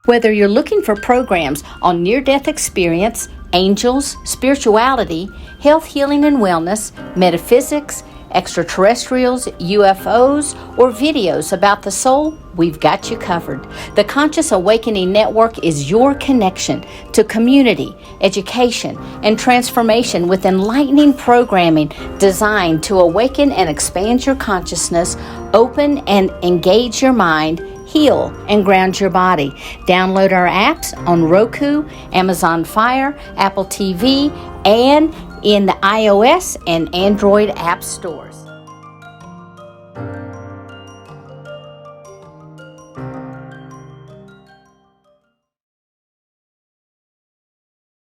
Whether you're looking for programs on near-death experience, angels, spirituality, health, healing, and wellness, metaphysics, extraterrestrials, UFOs, or videos about the soul, we've got you covered. The Conscious Awakening Network is your connection to community, education, and transformation with enlightening programming designed to awaken and expand your consciousness, open and engage your mind, heal and ground your body. Download our apps on Roku, Amazon Fire, Apple TV, and in the iOS and Android app stores.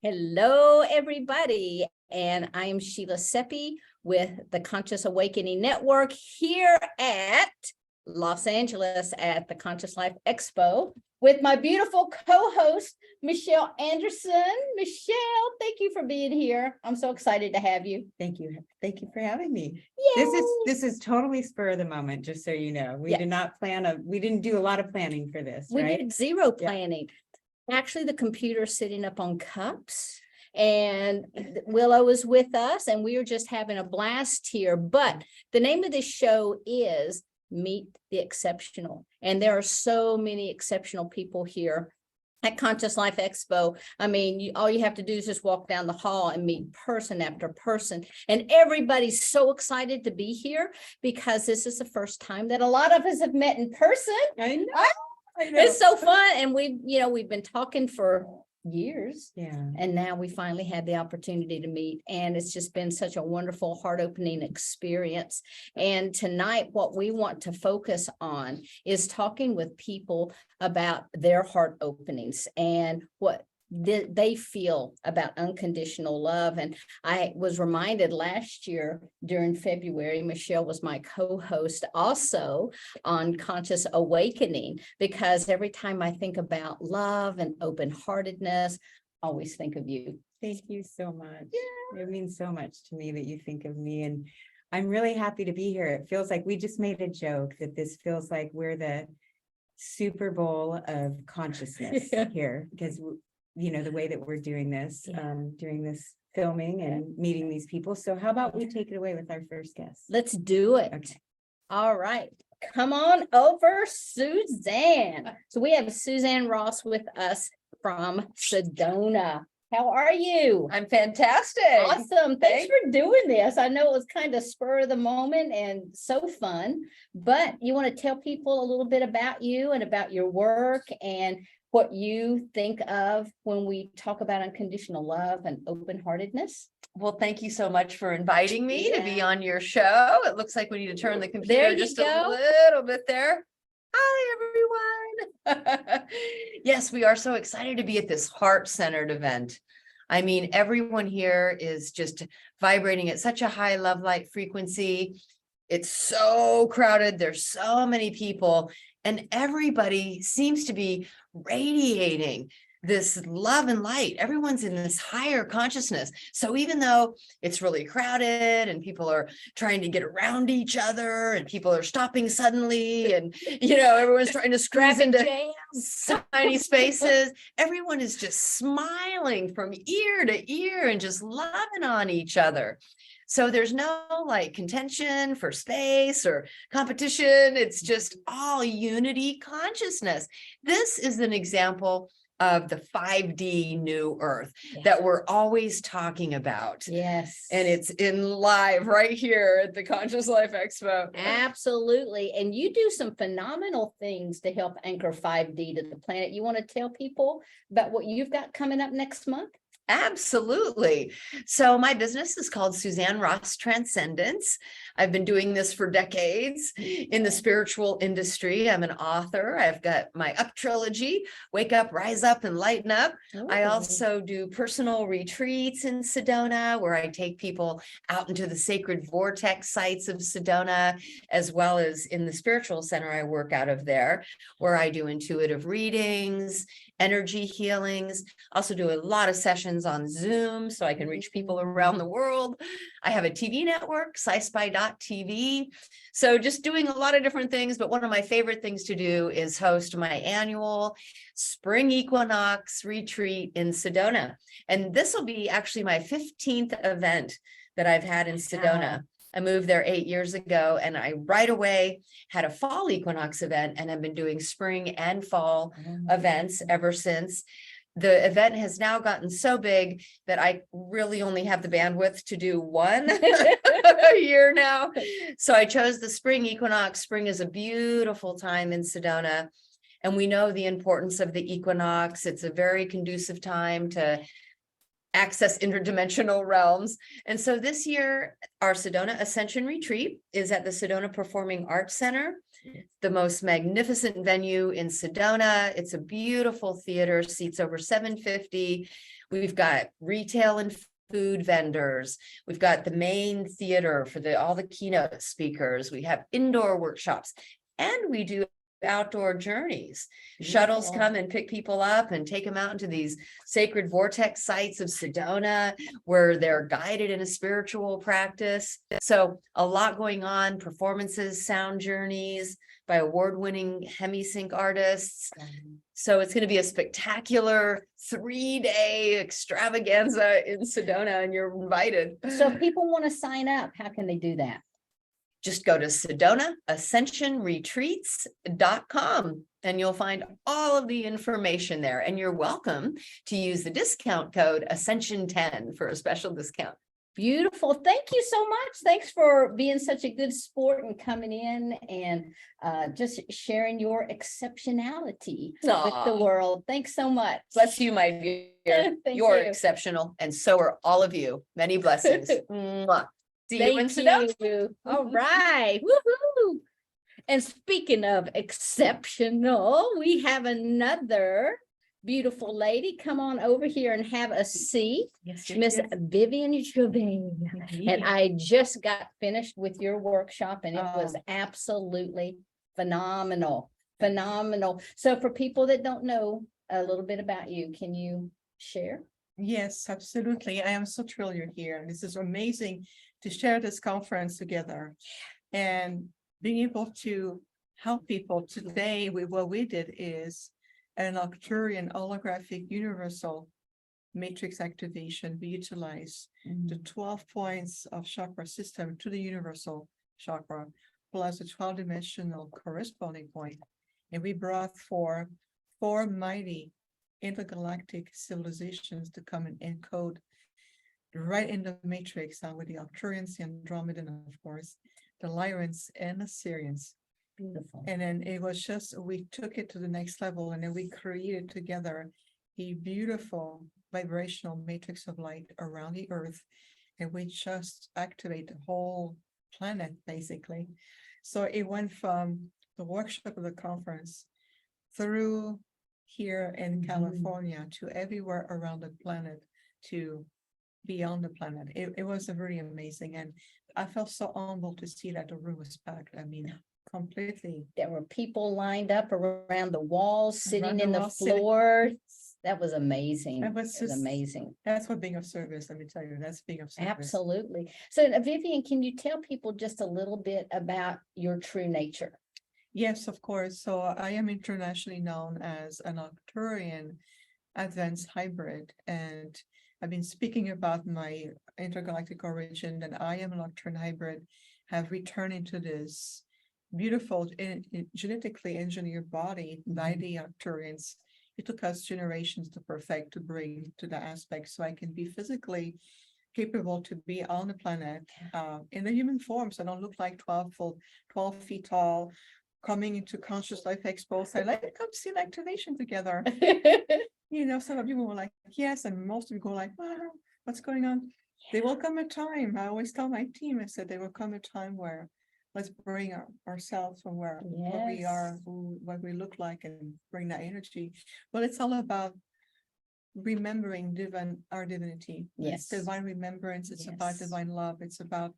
Hello, everybody, and I am Sheila Seppi with the Conscious Awakening Network here at Los Angeles at the Conscious Life Expo with my beautiful co-host, Michelle Anderson. Michelle, thank you for being here. I'm so excited to have you. Thank you. Thank you for having me. Yay. This is totally spur of the moment, just so you know. We did not we didn't do a lot of planning for this, We right? did zero planning. Actually, the computer's sitting up on cups. And Willow is with us, and we are just having a blast here. But the name of this show is Meet the Exceptional. And there are so many exceptional people here at Conscious Life Expo. I mean, all you have to do is just walk down the hall and meet person after person. And everybody's so excited to be here because this is the first time that a lot of us have met in person. I know. It's so fun. And we've been talking for years. Yeah. And now we finally had the opportunity to meet, and it's just been such a wonderful heart-opening experience. And tonight, what we want to focus on is talking with people about their heart openings and what they feel about unconditional love. And I was reminded last year during February, Michelle was my co-host also on Conscious Awakening, because every time I think about love and open-heartedness, I always think of you. Thank you so much. Yeah. It means so much to me that you think of me, and I'm really happy to be here. It feels like we just made a joke that this feels like we're the Super Bowl of consciousness here, because the way that we're doing this, during this filming and meeting these people. So how about we take it away with our first guest? Let's do it. Okay. All right. Come on over, Suzanne. So we have Suzanne Ross with us from Sedona. How are you? I'm fantastic. Awesome. Thanks for doing this. I know it was kind of spur of the moment and so fun, but you want to tell people a little bit about you and about your work and what you think of when we talk about unconditional love and open-heartedness. Well, thank you so much for inviting me to be on your show. It looks like we need to turn the computer just a little bit there. Hi, everyone. Yes, we are so excited to be at this heart-centered event. I mean, everyone here is just vibrating at such a high love light frequency. It's so crowded. There's so many people, and everybody seems to be radiating this love and light. Everyone's in this higher consciousness. So even though it's really crowded and people are trying to get around each other and people are stopping suddenly and, everyone's trying to squeeze into tiny spaces, everyone is just smiling from ear to ear and just loving on each other. So there's no contention for space or competition. It's just all unity consciousness. This is an example of the 5D new earth that we're always talking about. Yes. And it's in live right here at the Conscious Life Expo. Absolutely. And you do some phenomenal things to help anchor 5D to the planet. You want to tell people about what you've got coming up next month? Absolutely. So my business is called Suzanne Ross Transcendence. I've been doing this for decades in the spiritual industry. I'm an author. I've got my Up trilogy, Wake Up, Rise Up, and Lighten Up. Oh. I also do personal retreats in Sedona, where I take people out into the sacred vortex sites of Sedona, as well as in the spiritual center I work out of there, where I do intuitive readings, energy healings. Also do a lot of sessions on Zoom so I can reach people around the world. I have a TV network, sci-spy.com, UFO.tv. So just doing a lot of different things, but one of my favorite things to do is host my annual spring equinox retreat in Sedona. And this will be actually my 15th event that I've had in Sedona. I moved there 8 years ago, and I right away had a fall equinox event, and I've been doing spring and fall events ever since. The event has now gotten so big that I really only have the bandwidth to do one a year now. So I chose the spring equinox. Spring is a beautiful time in Sedona, and we know the importance of the equinox. It's a very conducive time to access interdimensional realms. And so this year, our Sedona Ascension Retreat is at the Sedona Performing Arts Center, the most magnificent venue in Sedona. It's a beautiful theater, seats over 750. We've got retail and food vendors. We've got the main theater for all the keynote speakers. We have indoor workshops, and we do outdoor journeys. Shuttles come and pick people up and take them out into these sacred vortex sites of Sedona, where they're guided in a spiritual practice. So a lot going on, performances, sound journeys by award-winning hemisync artists. So it's going to be a spectacular 3-day extravaganza in Sedona, and you're invited. So if people want to sign up, how can they do that? Just go to SedonaAscensionRetreats.com and you'll find all of the information there. And you're welcome to use the discount code Ascension10 for a special discount. Beautiful. Thank you so much. Thanks for being such a good sport and coming in and just sharing your exceptionality with the world. Thanks so much. Bless you, my dear. You're exceptional, and so are all of you. Many blessings. Mwah. See you in Sedona. All right. Woohoo. And speaking of exceptional, we have another beautiful lady. Come on over here and have a seat. Yes, Miss Vivian. And I just got finished with your workshop, and it was absolutely phenomenal. Phenomenal. So for people that don't know a little bit about you, can you share? Yes, absolutely. I am so thrilled you're here. This is amazing to share this conference together and being able to help people today. What we did is an Arcturian holographic universal matrix activation. We utilize the 12 points of chakra system to the universal chakra, plus the 12-dimensional corresponding point. And we brought four mighty intergalactic civilizations to come and encode right in the matrix with the Arcturians, the Andromedan, and of course, the Lyrans and the Syrians. Beautiful. And then it was just, we took it to the next level, and then we created together a beautiful vibrational matrix of light around the earth. And we just activate the whole planet, basically. So it went from the workshop of the conference through here in California to everywhere around the planet, to beyond the planet. It was really amazing. And I felt so humbled to see that the room was packed. I mean, completely. There were people lined up around the walls, sitting in the walls, floor. That was amazing. That was just amazing. That's what being of service, let me tell you, that's being of service. Absolutely. So Vivian, can you tell people just a little bit about your true nature? Yes, of course. So I am internationally known as an Arcturian advanced hybrid, and I've been speaking about my intergalactic origin, that I am an Arcturian hybrid, have returned into this beautiful genetically engineered body by the Arcturians. It took us generations to perfect, to bring to the aspect, so I can be physically capable to be on the planet in the human form. So I don't look like 12 feet tall, coming into Conscious Life Expo. So come see an activation together. Some of you were like, yes, and most of you go like, wow, what's going on? There will come a time. I always tell my team, I said, there will come a time where let's bring ourselves from what we are, what we look like, and bring that energy. But it's all about remembering our divinity. Yes. It's divine remembrance. It's about divine love. It's about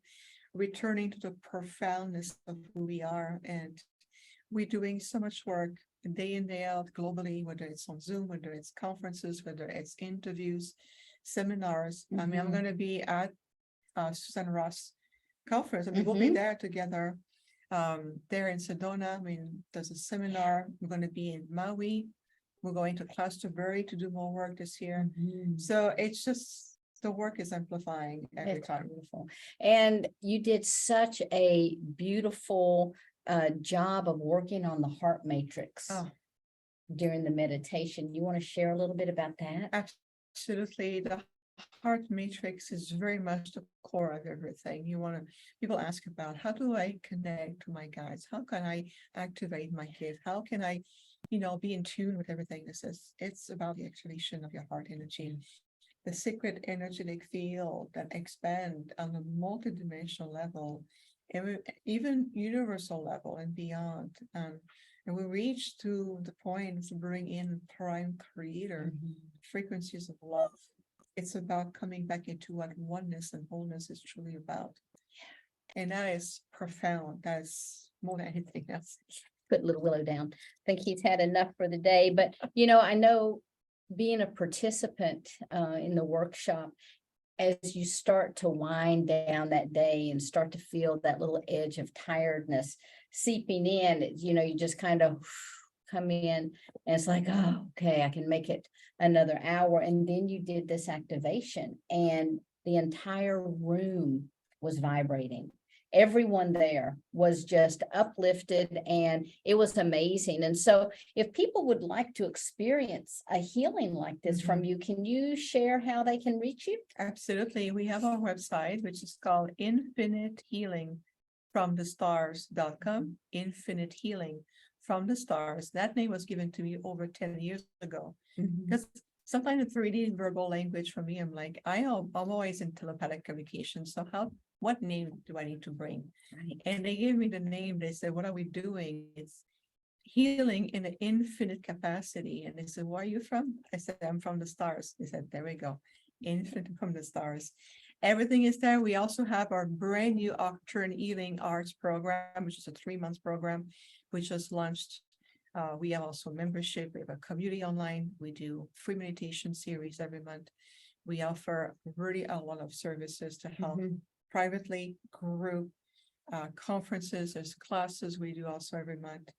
returning to the profoundness of who we are. And we're doing so much work day in, day out globally, whether it's on Zoom, whether it's conferences, whether it's interviews, seminars. I mean, I'm going to be at Suzanne Ross conference, and we will be there together. There in Sedona, there's a seminar. We're going to be in Maui. We're going to Glastonbury to do more work this year. So it's just, the work is amplifying every It's time. beautiful. And you did such a beautiful job of working on the heart matrix during the meditation. You want to share a little bit about that? Absolutely. The heart matrix is very much the core of everything. People ask about, how do I connect to my guides? How can I activate my gift? How can I, be in tune with everything? It's about the activation of your heart energy, the secret energetic field that expand on a multidimensional level, and even universal level and beyond. And we reach to the point to bring in prime creator frequencies of love. It's about coming back into what oneness and wholeness is truly about. And that is profound. That's more than anything else. Put little Willow down. I think he's had enough for the day, but I know being a participant in the workshop, as you start to wind down that day and start to feel that little edge of tiredness seeping in, you just kind of come in and it's like, oh, okay, I can make it another hour. And then you did this activation and the entire room was vibrating. Everyone there was just uplifted and it was amazing. And so if people would like to experience a healing like this from you, can you share how they can reach you? Absolutely. We have our website, which is called infinitehealingfromthestars.com. Infinite Healing from the Stars. That name was given to me over 10 years ago. Because sometimes it's really verbal language for me. I'm like, I'm always in telepathic communication. So what name do I need to bring? Right. And they gave me the name. They said, what are we doing? It's healing in an infinite capacity. And they said, where are you from? I said, I'm from the stars. They said, there we go. Infinite from the stars. Everything is there. We also have our brand new Octurne Healing Arts program, which is a 3-month program, which just launched. We have also membership. We have a community online. We do free meditation series every month. We offer really a lot of services to help privately, group, conferences. There's classes we do also every month.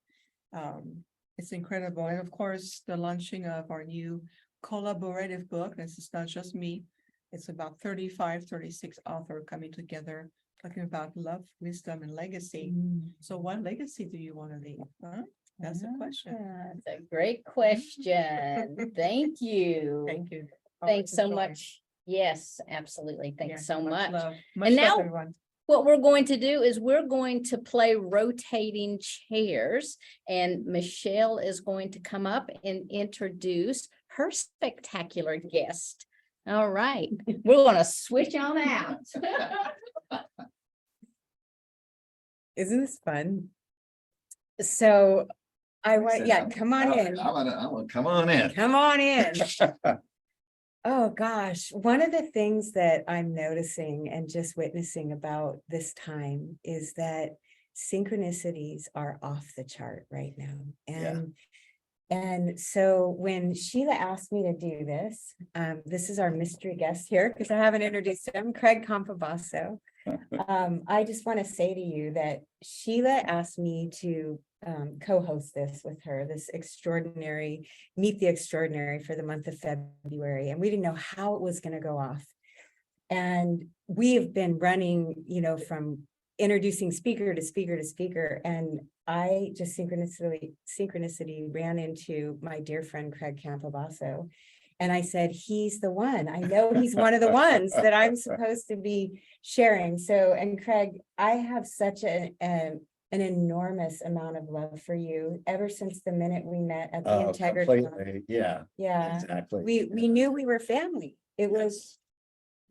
It's incredible. And of course, the launching of our new collaborative book. This is not just me. It's about 36 authors coming together, talking about love, wisdom, and legacy. So what legacy do you want to leave? Huh? That's the question. That's a great question. Thank you. Thank you. Thanks so much. Yes, absolutely. Thanks so much. Love. And now- love, everyone. What we're going to do is we're going to play rotating chairs, and Michelle is going to come up and introduce her spectacular guest. All right, we're going to switch on out. Isn't this fun? So I want, Yeah, come on in. I'm gonna come on in. Come on in. Oh, gosh. One of the things that I'm noticing and just witnessing about this time is that synchronicities are off the chart right now. And so when Sheila asked me to do this, this is our mystery guest here because I haven't introduced him, Craig Campobasso. I just want to say to you that Sheila asked me to co-host this with her, this extraordinary, Meet the Extraordinary for the month of February. And we didn't know how it was going to go off. And we have been running, from introducing speaker to speaker to speaker. And I just synchronicity ran into my dear friend, Craig Campobasso. And I said, he's the one. I know he's one of the ones that I'm supposed to be sharing. So, and Craig, I have such an enormous amount of love for you ever since the minute we met at the Integrity. Completely. Yeah, Yeah, exactly. we knew we were family. It was,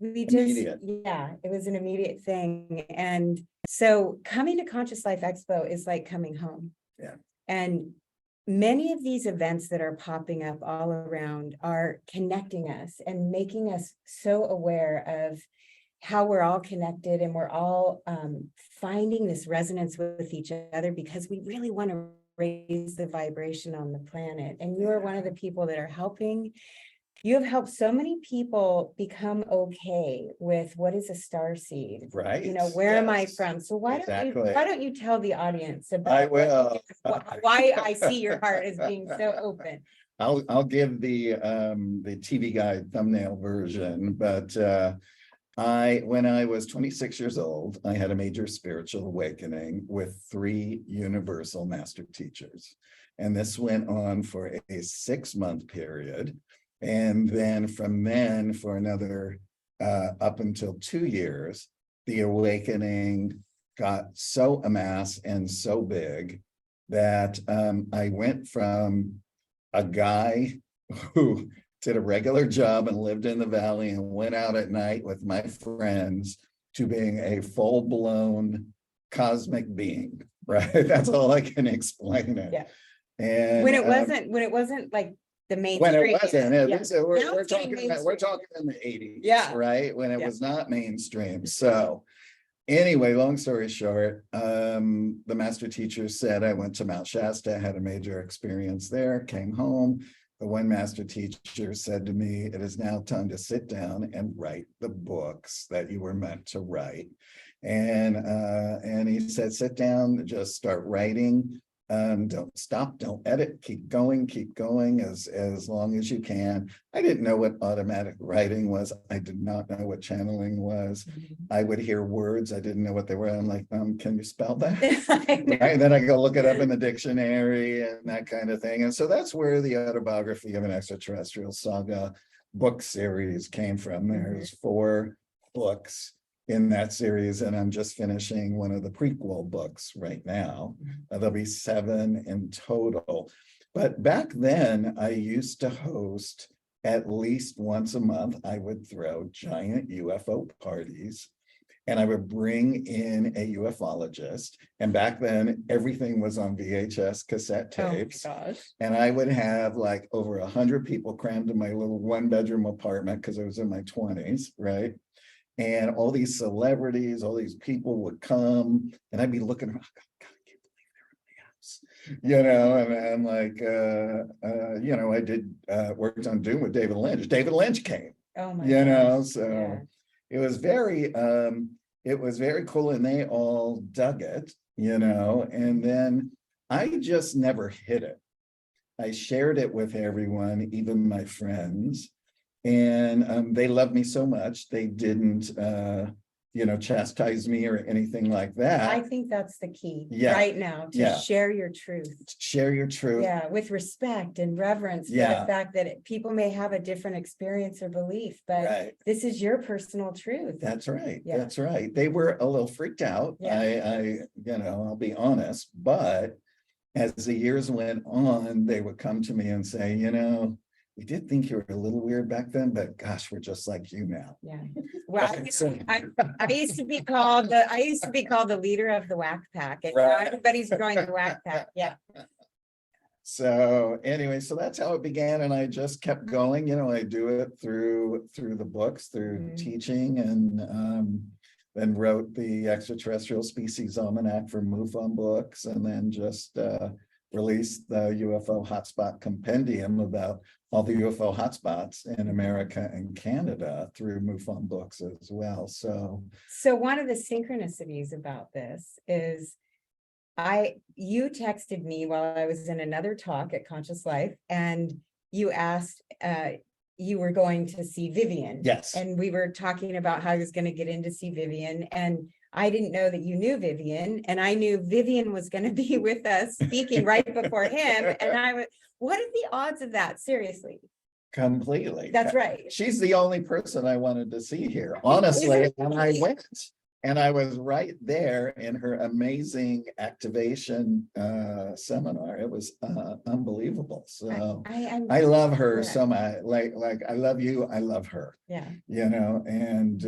Immediate. it was an immediate thing. And so coming to Conscious Life Expo is like coming home. Yeah. And many of these events that are popping up all around are connecting us and making us so aware of how we're all connected, and we're all finding this resonance with each other because we really want to raise the vibration on the planet. And you are one of the people that are helping you have helped so many people become okay with what is a star seed. Right. You know, where am I Yes. from? So why Exactly. don't you tell the audience I about will. why I see your heart as being so open? I'll give the TV guide thumbnail version, but when I was 26 years old, I had a major spiritual awakening with 3 universal master teachers. And this went on for a 6-month period. And then from then for another up until 2 years, the awakening got so amassed and so big that I went from a guy who did a regular job and lived in the valley and went out at night with my friends to being a full-blown cosmic being, right? That's all I can explain it. Yeah. And When it wasn't like the mainstream. when it wasn't, Yeah. so we're Now it's talking getting we're talking in the 80s, Yeah. right? When it Yeah. was not mainstream. So anyway, long story short, the master teacher said I went to Mount Shasta, had a major experience there, came home. The one master teacher said to me, it is now time to sit down and write the books that you were meant to write. And he said, sit down, just start writing. Don't stop, don't edit, keep going as long as you can. I didn't know what automatic writing was. I did not know what channeling was. I would hear words, I didn't know what they were. I'm like, can you spell that? Right? Then I go look it up in the dictionary and that kind of thing. And so that's where the Autobiography of an Extraterrestrial Saga book series came from. There's 4 books in that series, and I'm just finishing one of the prequel books right now. There'll be 7 in total. But back then, I used to host at least once a month. I would throw giant UFO parties, and I would bring in a ufologist. And back then, everything was on VHS cassette tapes. Oh my gosh. And I would have like over 100 people crammed in my little 1-bedroom apartment because I was in my 20s, right? And all these celebrities, all these people would come, and I'd be looking around, God, I can't believe they're in my house, and I'm like, I did worked on Doom with David Lynch. David Lynch came, Oh my gosh. so Yeah. it was very cool, and they all dug it, and then I just never hid it. I shared it with everyone, even my friends. And they loved me so much, they didn't, chastise me or anything like that. I think that's the key Yeah. now, to Yeah. share your truth. Share your truth. Yeah, with respect and reverence for Yeah. the fact that people may have a different experience or belief, but Right. this is your personal truth. That's right. Yeah. That's right. They were a little freaked out. Yeah. I'll be honest, but as the years went on, they would come to me and say, we did think you were a little weird back then, but gosh, we're just like you now. Yeah. Well, I used to be called the leader of the whack pack, and now Right. everybody's joined the whack pack. Yeah. So anyway, so that's how it began, and I just kept going. I do it through the books, through Mhm. teaching, and then wrote the Extraterrestrial Species Almanac for MUFON books, and then just released the UFO Hotspot Compendium about all the UFO hotspots in America and Canada through MUFON books as well. So One of the synchronicities about this is you texted me while I was in another talk at Conscious Life, and you asked, you were going to see Vivian. yes, And we were talking about how I was going to get in to see Vivian, and I didn't know that you knew Vivian, and I knew Vivian was going to be with us speaking right before him. And what are the odds of that? Seriously. completely. That's right. She's the only person I wanted to see here, honestly. And I went, and I was right there in her amazing activation seminar. It was unbelievable. So I love her so much. Like I love you. I love her. Yeah. And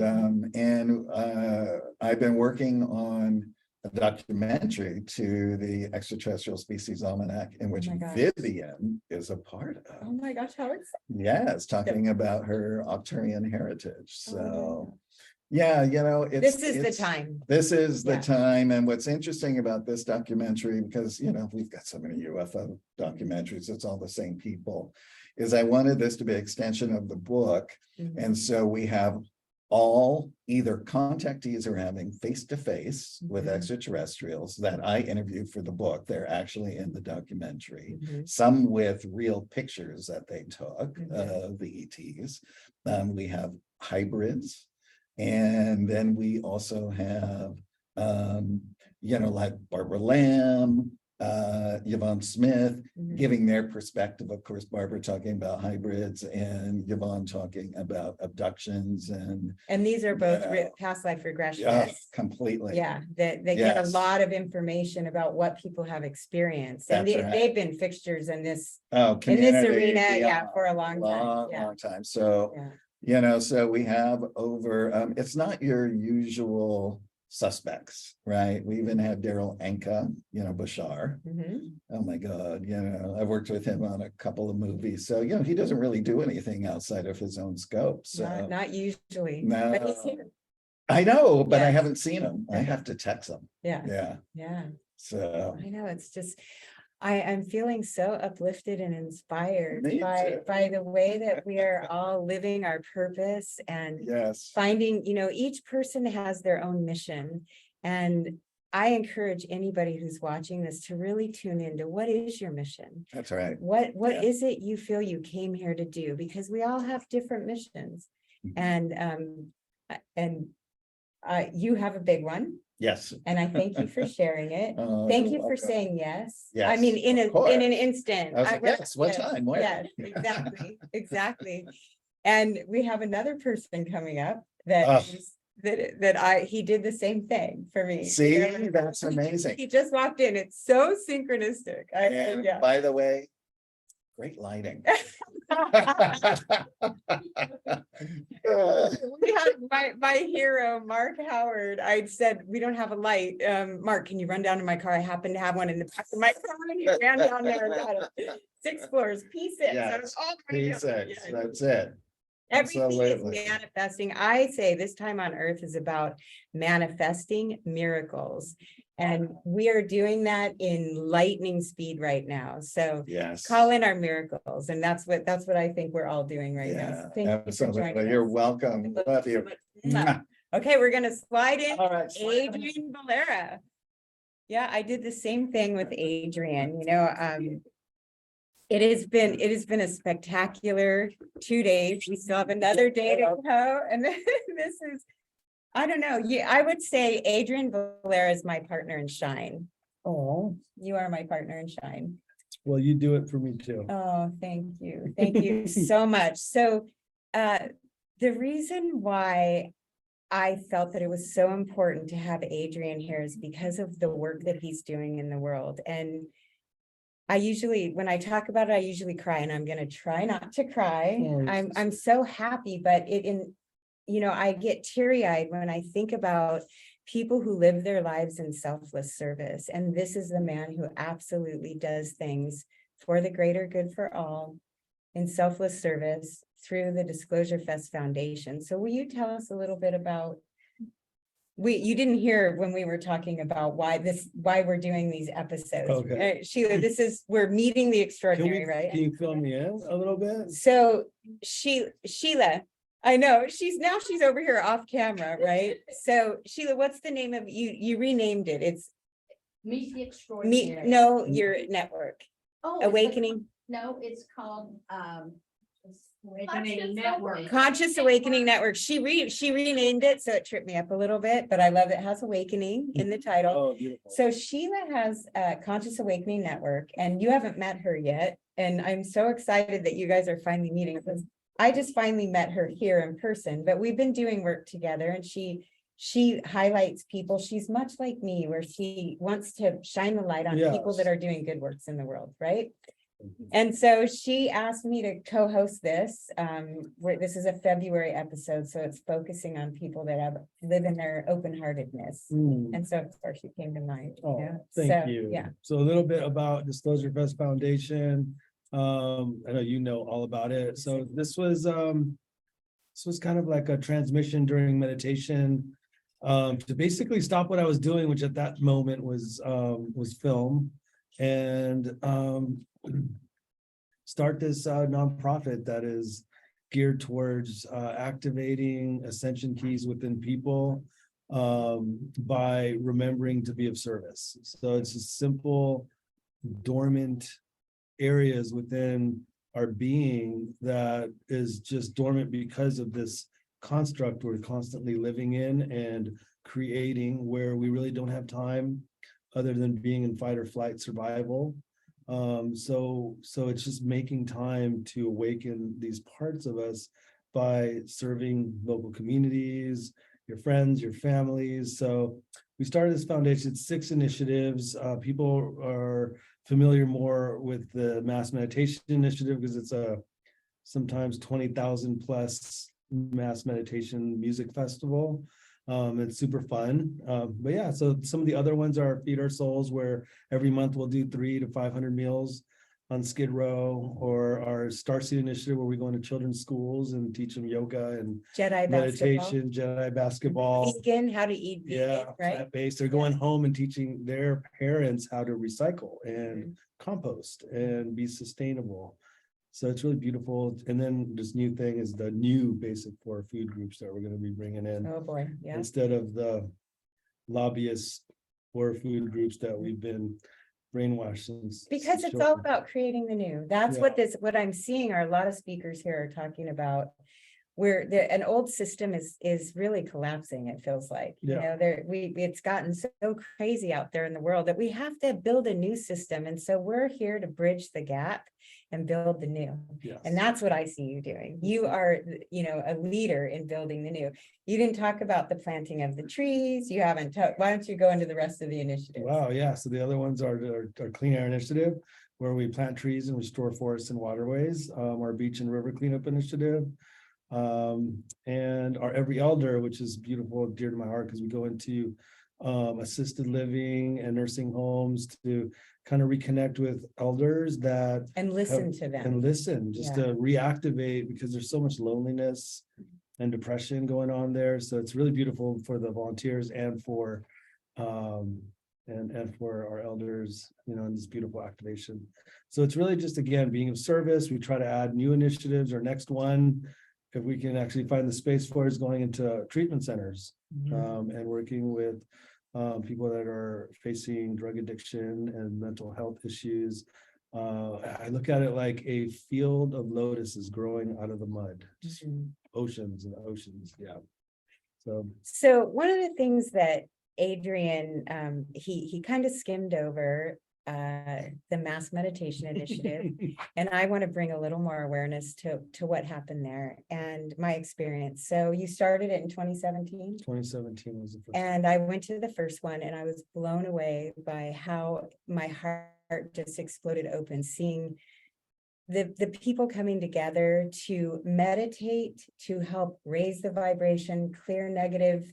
I've been working on a documentary to the Extraterrestrial Species Almanac, in which my gosh. Vivian is a part of. Oh my gosh, how exciting. Yes, talking about her Arcturian heritage. Oh, So Yeah, This is the time. This is the Yeah. time. And what's interesting about this documentary, because, we've got so many UFO documentaries, it's all the same people, is I wanted this to be an extension of the book. Mhm. And so we have all either contactees are having face-to-face with Mhm. extraterrestrials that I interviewed for the book. They're actually in the documentary. Mhm. Some with real pictures that they took Mhm. of the ETs. We have hybrids. And then we also have, like Barbara Lamb, Yvonne Smith, Mhm. giving their perspective. Of course, Barbara talking about hybrids and Yvonne talking about abductions and And these are both Yeah. past life regressions. yeah, completely. Yeah, they get a Yes. lot of information about what people have experienced. And That's right. they've been fixtures in this Oh, in this community arena, yeah, beyond, for a long time. Yeah. long time. So, Yeah. so we have over, it's not your usual suspects, right? We even have Daryl Anka, Bashar. Mhm. Oh my God, I've worked with him on a couple of movies. So, he doesn't really do anything outside of his own scope. So Not usually. No. But he's here. I know, but I Yes. haven't seen him. I have to text him. Yeah. Yeah. Yeah. So I know, it's just, I'm feeling so uplifted and inspired Me by too. the way that we are all living our purpose and yes. finding, each person has their own mission. And I encourage anybody who's watching this to really tune into what is your mission? That's right. What Yeah. is it you feel you came here to do? Because we all have different missions. Mhm. And you have a big one. Yes. And I thank you for sharing it. Oh, Thank you're you for welcome. saying yes. I Yes, mean, in of an course. instant. I was like, yes, what yes, time? Where? Yes, exactly, exactly. And we have another person coming up that he did the same thing for me. See, that's amazing. He just walked in. It's so synchronistic. And Yeah. by the way, great lighting. We had my hero, Mark Howard. I said, we don't have a light. Mark, can you run down to my car? I happen to have one in the back of my car. And he ran down there and got it. 6 floors, P6. I was Yes, all the way down. P6, Yeah. that's it. Everything is Absolutely. manifesting. I say this time on earth is about manifesting miracles. And we are doing that in lightning speed right now. So Yes. call in our miracles. And that's what I think we're all doing right now. Yeah, So thank you for absolutely. joining You're us. welcome. Love you. Mwah. Okay, we're gonna slide in All right. Adrian Valera. Yeah, I did the same thing with Adrian, it has been a spectacular 2 days. We still have another day to go. And this is, I don't know. Yeah, I would say Adrian Valera is my partner in shine. Oh, You are my partner in shine. well, you do it for me too. Oh, thank you. Thank you so much. So the reason why I felt that it was so important to have Adrian here is because of the work that he's doing in the world. And when I talk about it, I usually cry, and I'm gonna try not to cry. Oh, I'm so happy, but I get teary-eyed when I think about people who live their lives in selfless service. And this is the man who absolutely does things for the greater good for all in selfless service through the Disclosure Fest Foundation. So will you tell us a little bit about, you didn't hear when we were talking about why we're doing these episodes. Okay. Sheila, we're meeting the extraordinary, right? Can you fill me in a little bit? So Sheila, I know she's over here off camera, right? So Sheila, what's the name of you renamed it? It's Meet the Extraordinary. your network. Oh, Awakening. No, it's called, Awakening Network. Conscious Awakening Network. She renamed it, so it tripped me up a little bit, but I love it has awakening in the title. Oh, beautiful. So Sheila has a Conscious Awakening Network, and you haven't met her yet. And I'm so excited that you guys are finally meeting, because I just finally met her here in person, but we've been doing work together, and she highlights people. She's much like me, where she wants to shine the light on people Yes. that are doing good works in the world, right? And so she asked me to co-host this. This is a February episode, so it's focusing on people that live in their open-heartedness. Hmm. And so of course she came to mind. Oh, yeah. thank So, you. Yeah. So a little bit about Disclosure Fest Foundation. I know you know all about it. So this was this was kind of like a transmission during meditation, to basically stop what I was doing, which at that moment was film, and start this nonprofit that is geared towards activating ascension keys within people by remembering to be of service. So it's a simple, dormant areas within our being that is just dormant because of this construct we're constantly living in and creating, where we really don't have time other than being in fight or flight survival. So it's just making time to awaken these parts of us by serving local communities, your friends, your families. So we started this foundation. It's 6 initiatives. People are familiar more with the Mass Meditation Initiative because it's a sometimes 20,000 plus mass meditation music festival. It's super fun. But yeah, so some of the other ones are Feed Our Souls, where every month we'll do 300 to 500 meals on Skid Row, or our Starseed Initiative, where we go into children's schools and teach them yoga and Jedi basketball. meditation, Jedi basketball. Vegan, how to eat vegan, Yeah, right? plant-based. They're going home and teaching their parents how to recycle and compost and be sustainable. So it's really beautiful. And then this new thing is the new basic 4 food groups that we're going to be bringing in, Oh, boy, yeah. instead of the lobbyist 4 food groups that we've been brainwashed since. Because it's all about creating the new. That's Yeah. what I'm seeing are a lot of speakers here are talking about. Where an old system is really collapsing, it feels like. You Yeah. know, it's gotten so crazy out there in the world that we have to build a new system. And so we're here to bridge the gap and build the new. Yes. And that's what I see you doing. You are, a leader in building the new. You didn't talk about the planting of the trees. You haven't why don't you go into the rest of the initiatives? Wow, yeah. So the other ones are our Clean Air Initiative, where we plant trees and restore forests and waterways. Our Beach and River Cleanup Initiative. And our Every Elder, which is beautiful, dear to my heart, because we go into assisted living and nursing homes to kind of reconnect with elders that And listen to them. and listen, just Yeah. to reactivate, because there's so much loneliness and depression going on there. So it's really beautiful for the volunteers and for and for our elders, in this beautiful activation. So it's really just, again, being of service. We try to add new initiatives. Our next one, if we can actually find the space for, is going into treatment centers, and working with people that are facing drug addiction and mental health issues. I look at it like a field of lotuses growing out of the mud, just oceans and oceans. Yeah. So one of the things that Adrian, he kind of skimmed over the Mass Meditation Initiative, and I want to bring a little more awareness to what happened there and my experience. So you started it in 2017? 2017 was the first. And I went to the first one and I was blown away by how my heart just exploded open, seeing the people coming together to meditate, to help raise the vibration, clear negative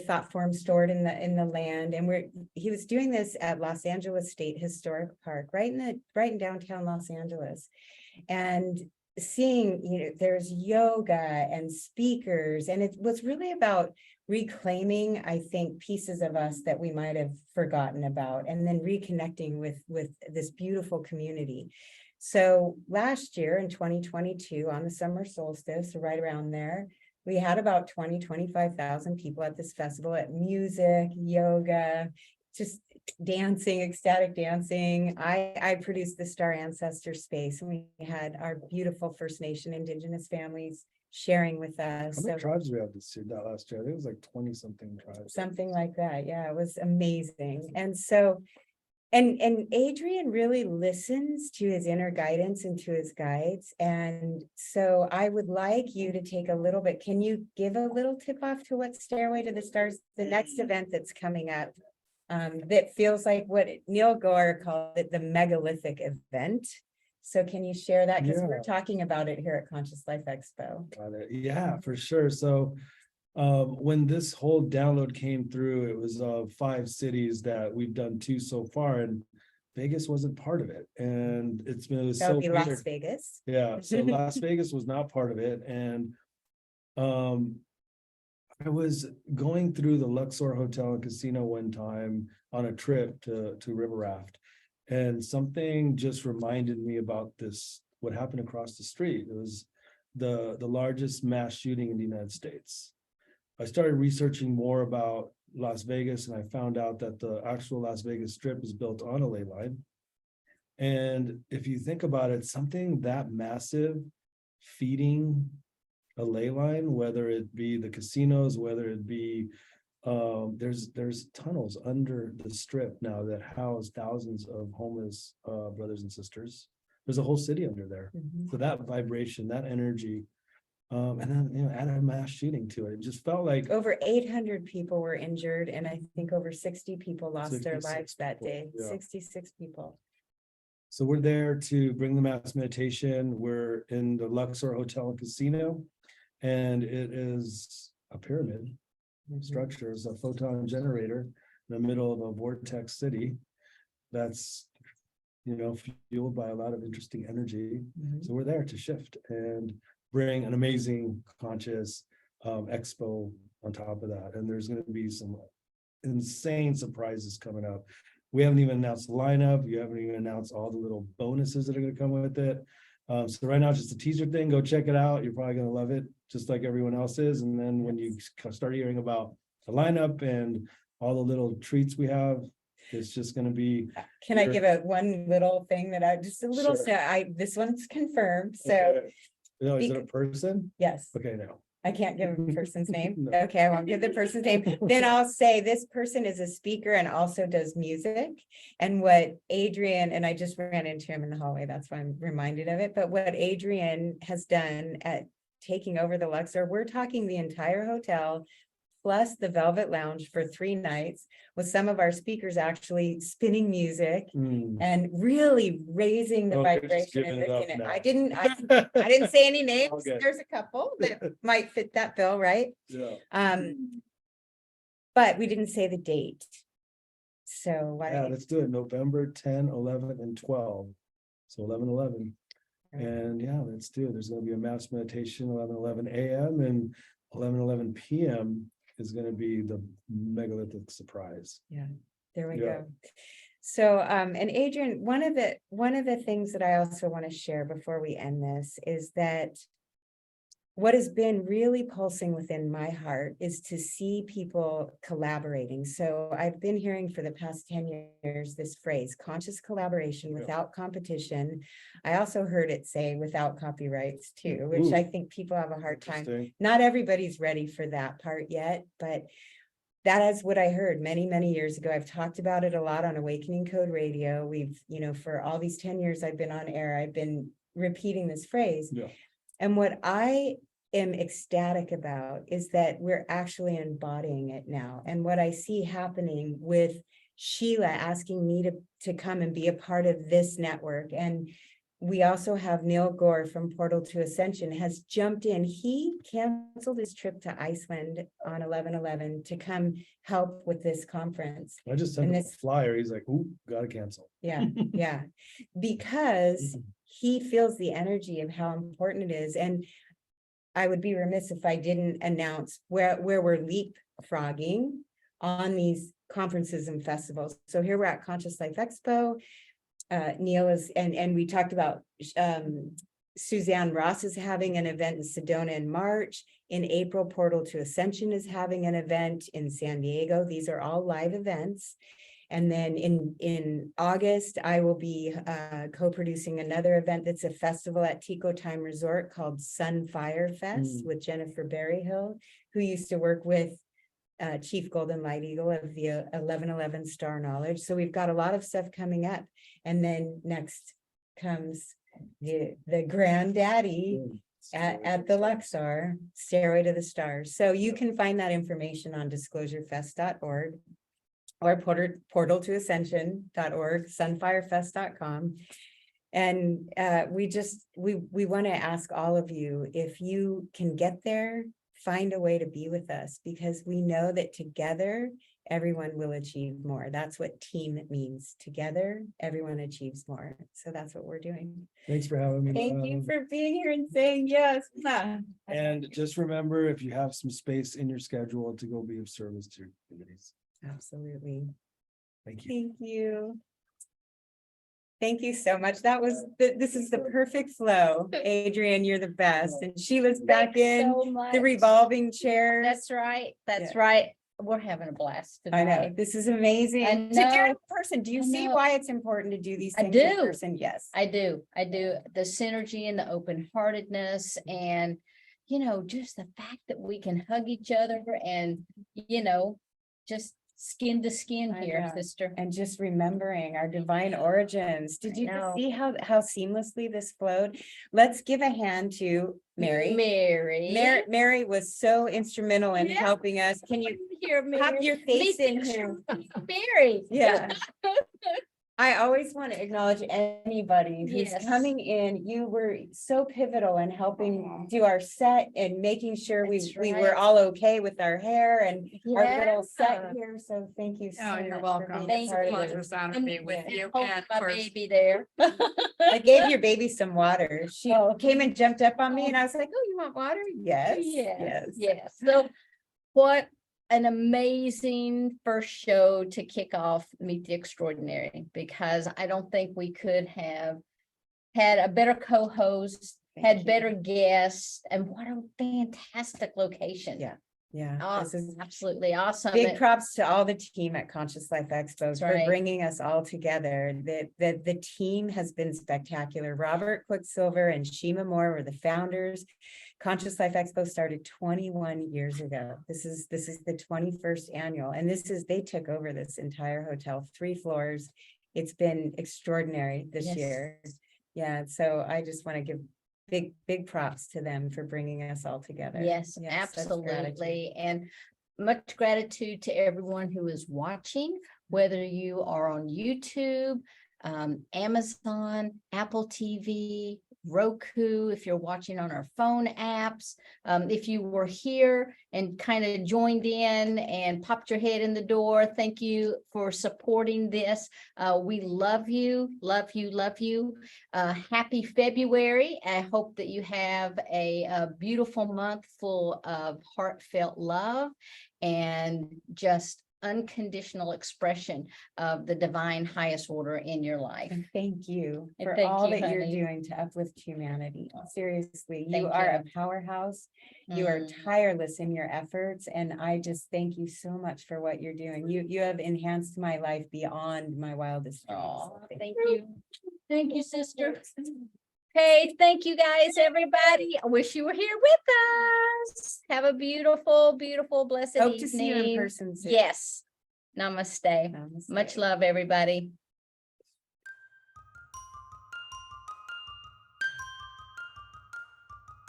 thought forms stored in the land. And he was doing this at Los Angeles State Historic Park, right in downtown Los Angeles. And seeing, there's yoga and speakers, and it was really about reclaiming, I think, pieces of us that we might have forgotten about, and then reconnecting with this beautiful community. So last year in 2022, on the summer solstice, right around there, we had about 25,000 people at this festival, at music, yoga, just dancing, ecstatic dancing. I produced the Star Ancestor Space, and we had our beautiful First Nation Indigenous families sharing with us. How many tribes we have this year, that last year? I think it was like 20 something tribes. Something like that. Yeah, it was amazing. And so, and Adrian really listens to his inner guidance and to his guides. And so I would like you to take a little bit, can you give a little tip off to what Stairway to the Stars, the next event that's coming up, that feels like what Neil Gore called it, the megalithic event. So can you share that? Because we're talking about it here at Conscious Life Expo. Got it. Yeah, for sure. So when this whole download came through, it was 5 cities that we've done 2 so far, and Vegas wasn't part of it. And it was That so would be weird. Las Vegas. Yeah, so Las Vegas was not part of it. And I was going through the Luxor Hotel and Casino one time on a trip to River Raft. And something just reminded me about this, what happened across the street. It was the largest mass shooting in the United States. I started researching more about Las Vegas, and I found out that the actual Las Vegas Strip is built on a ley line. And if you think about it, something that massive feeding a ley line, whether it be the casinos, whether it be there's tunnels under the strip now that house thousands of homeless brothers and sisters. There's a whole city under there. So that vibration, that energy, and then add a mass shooting to it. It just felt like Over 800 people were injured, and I think over 60 people lost their 66 lives that people, day. yeah. 66 people. So we're there to bring the mass meditation. We're in the Luxor Hotel and Casino, and it is a pyramid structure. It's a photon generator in the middle of a vortex city that's, fueled by a lot of interesting energy. So we're there to shift and bring an amazing conscious expo on top of that. And there's going to be some insane surprises coming up. We haven't even announced the lineup. We haven't even announced all the little bonuses that are going to come with it. So right now it's just a teaser thing. Go check it out. You're probably going to love it, just like everyone else is. And then when you start hearing about the lineup and all the little treats we have, it's just going to be. Can I give one little thing that Sure. this one's confirmed. So Okay. No, is it a person? yes. Okay, no. I can't give a person's name. No. Okay, I won't give the person's name. Then I'll say this person is a speaker and also does music. And what Adrian, and I just ran into him in the hallway, that's why I'm reminded of it. But what Adrian has done at taking over the Luxor, we're talking the entire hotel plus the Velvet Lounge for 3 nights, with some of our speakers actually spinning music and really raising the Okay, just vibration. giving And it up lifting it. now. I didn't say any names. Okay. There's a couple that might fit that bill, right? Yeah. But we didn't say the date. So why Yeah, don't let's do it. November 10, 11, and 12. So 11/11. you? And yeah, let's do it. There's going to be a mass meditation 11:11 a.m. and 11:11 p.m. is going to be the megalithic surprise. There we Yeah. go. So, and Adrian, one of the things that I also want to share before we end this is that what has been really pulsing within my heart is to see people collaborating. So I've been hearing for the past 10 years this phrase, conscious collaboration Yeah. without competition. I also heard it say without copyrights too, which Ooh. I think people have a hard time. Interesting. Not everybody's ready for that part yet, but that is what I heard many, many years ago. I've talked about it a lot on Awakening Code Radio. We've, for all these 10 years I've been on air, I've been repeating this phrase. Yeah. And what I am ecstatic about is that we're actually embodying it now. And what I see happening with Sheila asking me to come and be a part of this network. And we also have Neil Gore from Portal to Ascension has jumped in. He canceled his trip to Iceland on 11/11 to come help with this conference. I just sent And him a this- flyer. He's like, "Ooh, gotta cancel." Yeah, yeah, because he feels the energy of how important it is. And I would be remiss if I didn't announce where we're leapfrogging on these conferences and festivals. So here we're at Conscious Life Expo. Neil is, and we talked about Suzanne Ross is having an event in Sedona in March. In April, Portal to Ascension is having an event in San Diego. These are all live events. And then in August, I will be co-producing another event that's a festival at Tico Time Resort called Sunfire Fest with Jennifer Berryhill, who used to work with Chief Golden Light Eagle of the 11/11 Star Knowledge. So we've got a lot of stuff coming up. And then next comes the granddaddy at the Luxor, Stairway to the Stars. So you can find that information on disclosurefest.org. or portaltoascension.org, sunfirefest.com. And we want to ask all of you, if you can get there, find a way to be with us, because we know that together everyone will achieve more. That's what team means. Together, everyone achieves more. So that's what we're doing. Thanks for having me. Thank you for being here and saying yes. And just remember, if you have some space in your schedule, to go be of service to your communities. Absolutely. Thank you. Thank you. Thank you so much. That was, this is the perfect flow. Adrian, you're the best. And Sheila's back in the revolving chairs. That's right. That's Yeah. right. We're having a blast I know, tonight. this is amazing. I To do it in know. person, do you I see know. why it's important to do these I things in do. person? Yes. I do. The synergy and the open-heartedness and, just the fact that we can hug each other and, just skin to skin I here, know. sister. And just remembering our divine origins. Did you know. see how seamlessly this flowed? Let's give a hand to Mary. Mary was so instrumental in Yeah. helping us. Can you Here, have your face in here? Mary. Yeah. I always want to acknowledge anybody who's Yes. coming in. You were so pivotal in helping do our set and making sure That's we right. were all okay with our hair and our little set Yeah. here. So thank you so Oh, much. you're for welcome. being It's part a of pleasure, this. to be with you. Hold And my for baby there. I gave your baby some water. She Oh. came and jumped up on me and I was like, oh, you want water? Yes. Yes. So what an amazing first show to kick off Meet the Extraordinary, because I don't think we could have had a better co-host, Thank had you. better guests, and what a fantastic location. Yeah. Yeah. Oh, This is absolutely awesome. big props to all the team at Conscious Life Expo That's for right. bringing us all together. The team has been spectacular. Robert Quicksilver and Shima Moore were the founders. Conscious Life Expo started 21 years ago. This is the 21st annual, and they took over this entire hotel, 3 floors. It's been extraordinary this Yes. year. Yeah, so I just want to give big props to them for bringing us all together. Yes, such gratitude. absolutely. And much gratitude to everyone who is watching, whether you are on YouTube, Amazon, Apple TV, Roku, if you're watching on our phone apps, if you were here and kind of joined in and popped your head in the door, thank you for supporting this. We love you, love you, love you. Happy February. I hope that you have a beautiful month full of heartfelt love and just unconditional expression of the divine highest order in your life. And thank you And for thank all you, that you're honey. doing to uplift humanity. Seriously, Thank you are you. a powerhouse. You are Mm. tireless in your efforts, and I just thank you so much for what you're doing. You have enhanced my life beyond my wildest dreams. Aw, thank you. Thank you, sister. Hey, thank you guys, everybody. I wish you were here with us. Have a beautiful, beautiful, blessed Hope evening. to see you in person soon. Yes. Namaste. Namaste. Much love, everybody.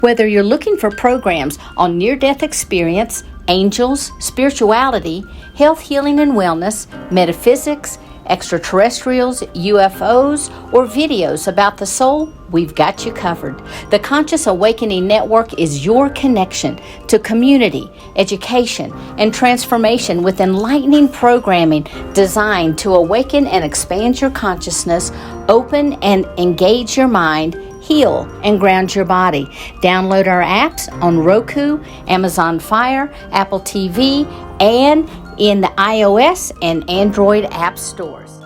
Whether you're looking for programs on near-death experience, angels, spirituality, health, healing, and wellness, metaphysics, extraterrestrials, UFOs, or videos about the soul, we've got you covered. The Conscious Awakening Network is your connection to community, education, and transformation with enlightening programming designed to awaken and expand your consciousness, open and engage your mind, heal and ground your body. Download our apps on Roku, Amazon Fire, Apple TV, and in the iOS and Android app stores.